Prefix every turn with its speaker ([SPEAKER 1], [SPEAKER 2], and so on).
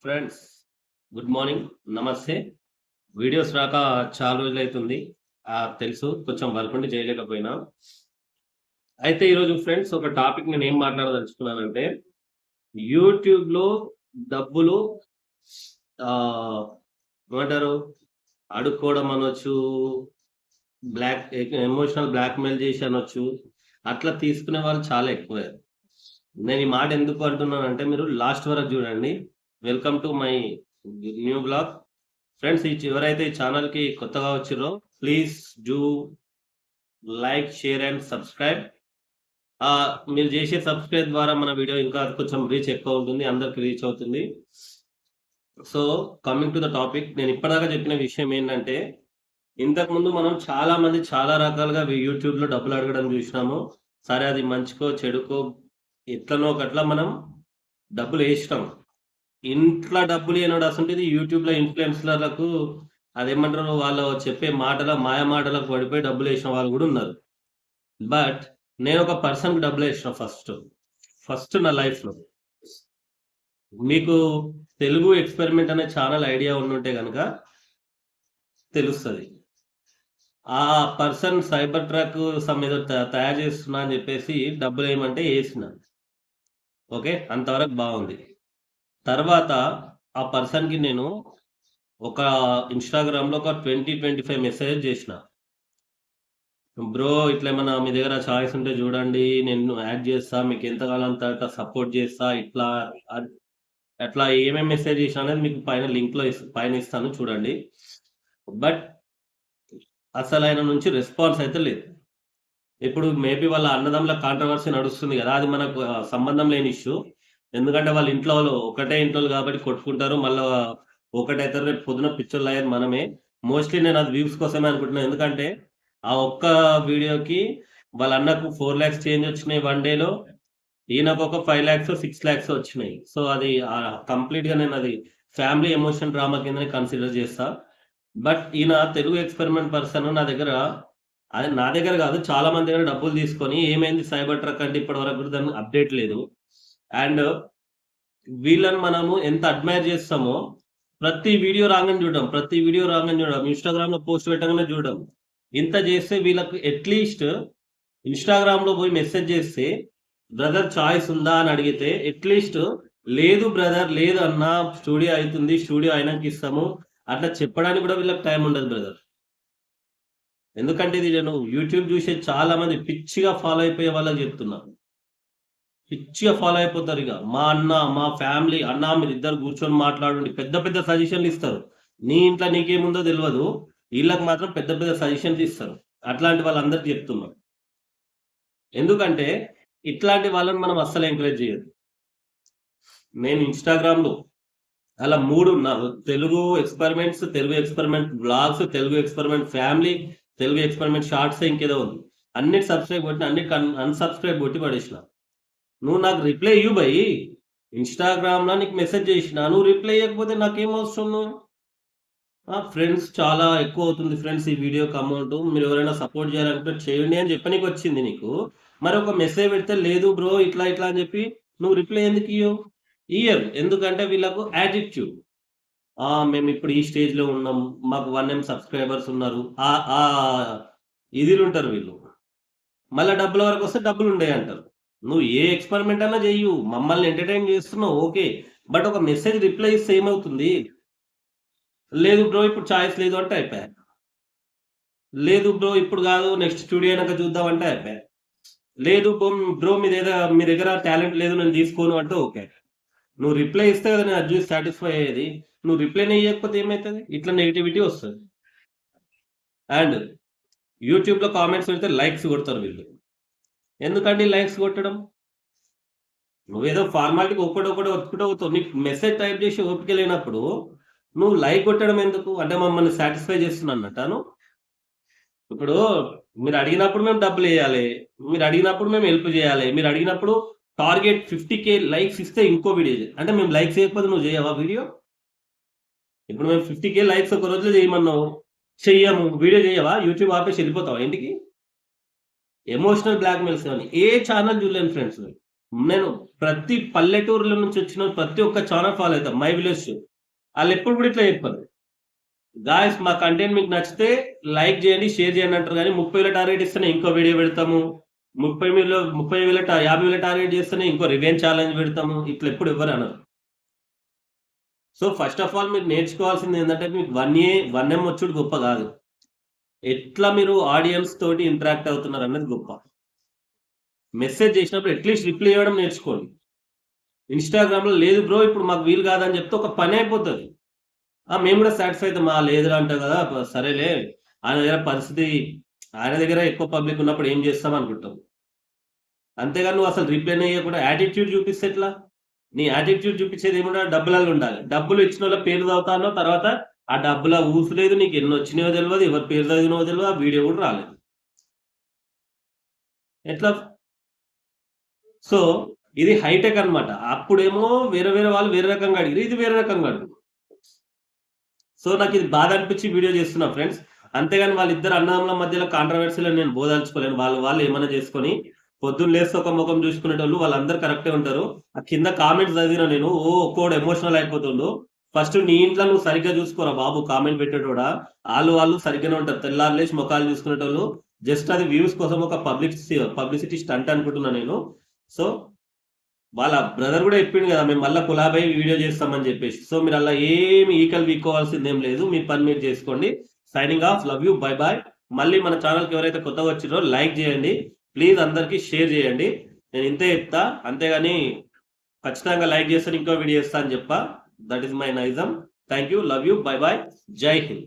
[SPEAKER 1] Friends, good morning, నమస్తే. Videos రాక చాలా రోజులైతుంది. తెలుసు, కొంచెం వర్క్ ఉండి చేయలేకపోయినా. అయితే ఈరోజు ఫ్రెండ్స్ ఒక టాపిక్ నేను ఏం మాట్లాడదలుచుకున్నానంటే, యూట్యూబ్‌లో డబ్బులు ఏమంటారు, అడుక్కోవడం అనొచ్చు, ఎమోషనల్ బ్లాక్‌మెయిల్ చేసి అనొచ్చు. అట్లా తీసుకునే వాళ్ళు చాలా ఎక్కువే. నేను ఈ మాట ఎందుకు అంటున్నానంటే, మీరు లాస్ట్ వరకు చూడండి. Welcome to my new blog. Friends, ఎవరైతే ఈ ఛానల్‌కి కొత్తగా వచ్చిర్రో please do like, share and subscribe. మీరు చేసే సబ్స్క్రైబ్ ద్వారా మన వీడియో ఇంకా కొంచెం రీచ్ ఎక్కువ ఉంటుంది, అందరికి రీచ్ అవుతుంది. So coming to the topic, నేను ఇప్పటిదాకా చెప్పిన విషయం ఏంటంటే, ఇంతకుముందు మనం చాలా మంది చాలా రకాలుగా యూట్యూబ్‌లో డబ్బులు అడగడం చూసినాము. సరే, అది మంచికో చెడుకో ఎట్లనో ఒకట్లా మనం డబ్బులు వేసినాం. ఇంట్లో డబ్బులు ఇయ్యనోడు అసంటిది యూట్యూబ్‌లో ఇన్‌ఫ్లుయెన్సర్‌లకు అదేమంటారు, వాళ్ళు చెప్పే మాయ మాటలకు పడిపోయి డబ్బులేసిన వాళ్ళు కూడా ఉన్నారు. బట్ నేను ఒక పర్సన్‌కి డబ్బులేసిన ఫస్ట్ నా లైఫ్‌లో. మీకు తెలుగు ఎక్స్పెరిమెంట్ అనే ఛానల్ ఐడియా ఉండుంటే గనక తెలుస్తది. ఆ పర్సన్ సైబర్ ట్రక్ ఏదో తయారు చేస్తున్నా అని చెప్పేసి డబ్బులేయమంటే ఏసిన. ఓకే, అంతవరకు బాగుంది. తర్వాత ఆ పర్సన్‌కి నేను ఒక ఇన్‌స్టాగ్రామ్‌లో ఒక 25 మెసేజ్ చేసిన. బ్రో, ఇట్లా ఏమన్నా మీ దగ్గర చాయిస్ ఉంటే చూడండి, నేను యాడ్ చేస్తా, మీకు ఎంత కావాలంత సపోర్ట్ చేస్తా, ఇట్లా అట్లా ఏమేమి మెసేజ్ చేసినా అనేది మీకు పైన లింక్‌లో పైన ఇస్తాను చూడండి. బట్ అసలు ఆయన నుంచి రెస్పాన్స్ అయితే లేదు. ఇప్పుడు మేబీ వాళ్ళ అన్నదమ్ముల కాంట్రవర్సీ నడుస్తుంది కదా, అది మనకు సంబంధం లేని ఇష్యూ. ఎందుకంటే వాళ్ళ ఇంట్లో ఒకటే ఇంట్లో కాబట్టి కొట్టుకుంటారు, మళ్ళా ఒకటైతారు. రేపు పొద్దున పిచ్చోళ్ళు అయ్యేది మనమే. మోస్ట్లీ నేను అది వ్యూస్ కోసమే అనుకుంటున్నాను. ఎందుకంటే ఆ ఒక్క వీడియోకి వాళ్ళ అన్నకు 4 lakhs చేంజ్ వచ్చినాయి వన్ డేలో, ఈయనకు ఒక 5 lakhs 6 lakhs వచ్చినాయి. సో అది కంప్లీట్‌గా నేను అది ఫ్యామిలీ ఎమోషన్ డ్రామా కిందనే కన్సిడర్ చేస్తా. బట్ ఈయన తెలుగు ఎక్స్పెరిమెంట్ పర్సన్ నా దగ్గర కాదు, చాలా మంది దగ్గర డబ్బులు తీసుకొని ఏమైంది సైబర్ ట్రక్ అంటే ఇప్పటి వరకు కూడా దాన్ని అప్డేట్ లేదు. అండ్ వీళ్ళని మనము ఎంత అడ్మైర్ చేస్తామో, ప్రతి వీడియో రాగానే చూడడం, ఇన్‌స్టాగ్రామ్‌లో పోస్ట్ పెట్టగానే చూడడం. ఇంత చేస్తే వీళ్ళకి అట్‌లీస్ట్ ఇన్‌స్టాగ్రామ్‌లో పోయి మెసేజ్ చేస్తే, బ్రదర్ చాయిస్ ఉందా అని అడిగితే అట్‌లీస్ట్ లేదు బ్రదర్, లేదు అన్నా, స్టూడియో అయితుంది, స్టూడియో అయినాక ఇస్తాము, అట్లా చెప్పడానికి కూడా వీళ్ళకి టైం ఉండదు బ్రదర్. ఎందుకంటే ఇది నేను యూట్యూబ్ చూసే చాలా మంది పిచ్చిగా ఫాలో అయిపోయే వాళ్ళకి చెప్తున్నా. పిచ్చిగా ఫాలో అయిపోతారు. ఇక మా అన్న, మా ఫ్యామిలీ, అన్న మీరిద్దరు కూర్చొని మాట్లాడండి, పెద్ద పెద్ద సజెషన్లు ఇస్తారు. నీ ఇంట్లో నీకేముందో తెలియదు, వీళ్ళకి మాత్రం పెద్ద పెద్ద సజెషన్స్ ఇస్తారు. అట్లాంటి వాళ్ళందరికీ చెప్తున్నా. ఎందుకంటే ఇట్లాంటి వాళ్ళని మనం అస్సలు ఎంకరేజ్ చేయదు. నేను ఇన్‌స్టాగ్రామ్‌లో అలా 3 Telugu experiment blogs, Telugu experiment family, Telugu experiment shorts, ఇంకేదో ఉంది. అన్నిటి సబ్స్క్రైబ్ కొట్టిన, అన్నిటికి అన్‌సబ్స్క్రైబ్ కొట్టి పడేసిన. నువ్వు నాకు రిప్లై ఇవ్వు భయ్. ఇన్‌స్టాగ్రామ్‌లో నీకు మెసేజ్ చేసిన, నువ్వు రిప్లై ఇవ్వకపోతే నాకేం అవసరం నువ్వు? ఫ్రెండ్స్ చాలా ఎక్కువ అవుతుంది ఫ్రెండ్స్ ఈ వీడియోకి అమౌంట్. మీరు ఎవరైనా సపోర్ట్ చేయాలనుకుంటే చేయండి అని చెప్పనీకి వచ్చింది నీకు. మరి ఒక మెసేజ్ పెడితే లేదు బ్రో ఇట్లా ఇట్లా అని చెప్పి నువ్వు రిప్లై ఎందుకు ఇయ్యరు. ఎందుకంటే వీళ్ళకు యాటిట్యూడ్. మేము ఇప్పుడు ఈ స్టేజ్‌లో ఉన్నాం, మాకు 1M సబ్స్క్రైబర్స్ ఉన్నారు. ఇదిలుంటారు వీళ్ళు. మళ్ళా డబ్బుల వరకు వస్తే డబ్బులు ఉండయి అంటారు. నువ్వు ఏ ఎక్స్పెరిమెంట్ అన్నా చెయ్యు, మమ్మల్ని ఎంటర్టైన్ చేస్తున్నావు ఓకే. బట్ ఒక మెసేజ్ రిప్లై ఇస్తే ఏమవుతుంది? లేదు బ్రో ఇప్పుడు చాయిస్ లేదు అంటే అయిపాయే. లేదు బ్రో ఇప్పుడు కాదు, నెక్స్ట్ స్టూడియో అయినాక చూద్దాం అంటే అయిపాయే. లేదు బ్రో మీ దగ్గర టాలెంట్ లేదు, నేను తీసుకోను అంటే ఓకే. నువ్వు రిప్లై ఇస్తే కదా నేను అది చూసి సాటిస్ఫై అయ్యేది. నువ్వు రిప్లైనే ఇవ్వకపోతే ఏమవుతుంది? ఇట్లా నెగటివిటీ వస్తుంది. అండ్ యూట్యూబ్‌లో కామెంట్స్ పెడితే లైక్స్ కొడతారు వీళ్ళు. ఎందుకండి లైక్స్ కొట్టడం? నువ్వేదో ఫార్మాలిటీకి ఒక్కడొక్కడు ఒత్తుకుంటూ పోతావు. నీకు మెసేజ్ టైప్ చేసి ఓపిక లేనప్పుడు నువ్వు లైక్ కొట్టడం ఎందుకు? అంటే మమ్మల్ని సాటిస్ఫై చేస్తున్నట్టను. ఇప్పుడు మీరు అడిగినప్పుడు మేము డబ్బులేయాలి, మీరు అడిగినప్పుడు మేము హెల్ప్ చేయాలి, మీరు అడిగినప్పుడు టార్గెట్ 50K లైక్స్ ఇస్తే ఇంకో వీడియో అంటే మేము లైక్స్ చేయకపోతే నువ్వు చేయవా వీడియో? ఇప్పుడు మేము 50K లైక్స్ ఒక రోజులో చేయమన్నావు, చెయ్యము, వీడియో చేయవా? యూట్యూబ్ ఆపేసి వెళ్ళిపోతావా ఇంటికి? ఎమోషనల్ బ్లాక్‌మెయిల్స్ అని ఏ ఛానల్ చూడలేను ఫ్రెండ్స్. నేను ప్రతి పల్లెటూరులో నుంచి వచ్చిన ప్రతి ఒక్క ఛానల్ ఫాలో అవుతాం. మై విలేజ్ వాళ్ళు ఎప్పుడు కూడా ఇట్లా చెప్పారు. గాయస్ మా కంటెంట్ మీకు నచ్చితే లైక్ చేయండి, షేర్ చేయండి అంటారు కానీ 30,000 టార్గెట్ ఇస్తేనే ఇంకో వీడియో పెడతాము, 50,000 టార్గెట్ చేస్తేనే ఇంకో రివెంజ్ ఛాలెంజ్ పెడతాము, ఇట్లా ఎప్పుడు ఎవరు అనరు. సో ఫస్ట్ ఆఫ్ ఆల్ మీరు నేర్చుకోవాల్సింది ఏంటంటే మీకు 1M వచ్చుడు గొప్ప కాదు, ఎట్లా మీరు ఆడియన్స్ తోటి ఇంటరాక్ట్ అవుతున్నారు అన్నది గొప్ప. మెసేజ్ చేసినప్పుడు అట్లీస్ట్ రిప్లై ఇవ్వడం నేర్చుకోండి. ఇన్స్టాగ్రామ్లో లేదు బ్రో ఇప్పుడు మాకు వీలు కాదని చెప్తే ఒక పని అయిపోతుంది. మేము కూడా సాటిస్ఫై అవుతాం, లేదురా అంటావు కదా సరేలే, ఆయన దగ్గర ఎక్కువ పబ్లిక్ ఉన్నప్పుడు ఏం చేస్తాం అనుకుంటాం. అంతేగాని నువ్వు అసలు రిప్లై ఇవ్వకుండా యాటిట్యూడ్ చూపిస్తే ఎట్లా? నీ యాటిట్యూడ్ చూపించేది ఏమన్నా డబ్బులలో ఉండాలి. డబ్బులు ఇచ్చిన వాళ్ళ పేరు చదువుతానో తర్వాత ఆ డబ్బుల ఊసలేదు, నీకు ఎన్ని వచ్చినాయో తెలియదు, ఎవరి పేరు చదివినో తెలియదు, ఆ వీడియో కూడా రాలేదు. ఎట్లా? సో ఇది హైటెక్ అనమాట. అప్పుడేమో వేరే వాళ్ళు వేరే రకంగా అడిగారు, ఇది వేరే రకంగా అడుగు. సో నాకు ఇది బాధ అనిపించి వీడియో చేస్తున్నా ఫ్రెండ్స్. అంతేగాని వాళ్ళిద్దరు అన్నదమ్ముల మధ్యలో కాంట్రవర్సీలో నేను బోదాల్చుకోలేను. వాళ్ళు ఏమైనా చేసుకొని పొద్దున్న లేస్తే ఒక ముఖం చూసుకునేటోళ్ళు వాళ్ళందరూ కరెక్టే ఉంటారు. ఆ కింద కామెంట్స్ చదివిన నేను ఒక్కోడు ఎమోషనల్ అయిపోతుండు. ఫస్ట్ నీ ఇంట్లో నువ్వు సరిగ్గా చూసుకోరా బాబు, కామెంట్ పెట్టేటోడా. వాళ్ళు సరిగ్గానే ఉంటారు, తెల్లారు లేచి ముఖాలు చూసుకునేటోళ్ళు. జస్ట్ అది వ్యూస్ కోసం ఒక పబ్లిసిటీ స్టంట్ అనుకుంటున్నా నేను. సో వాళ్ళ బ్రదర్ కూడా చెప్పిండు కదా మేము మళ్ళీ కొలాబై వీడియో చేస్తామని చెప్పేసి. సో మీరు అలా ఏమి ఈకలు వీక్కోవాల్సింది ఏం లేదు, మీ పని మీరు చేసుకోండి. Signing off, love you, bye boy. మళ్ళీ మన ఛానల్కి ఎవరైతే కొత్తగా వచ్చిరో లైక్ చేయండి ప్లీజ్, అందరికీ షేర్ చేయండి. నేను ఇంతే చెప్తా, అంతేగాని ఖచ్చితంగా లైక్ చేస్తాను ఇంకో వీడియో చేస్తా అని చెప్పా. దట్ ఈస్ మై నైజం. Thank you, love you, bye boy, జై హింద్.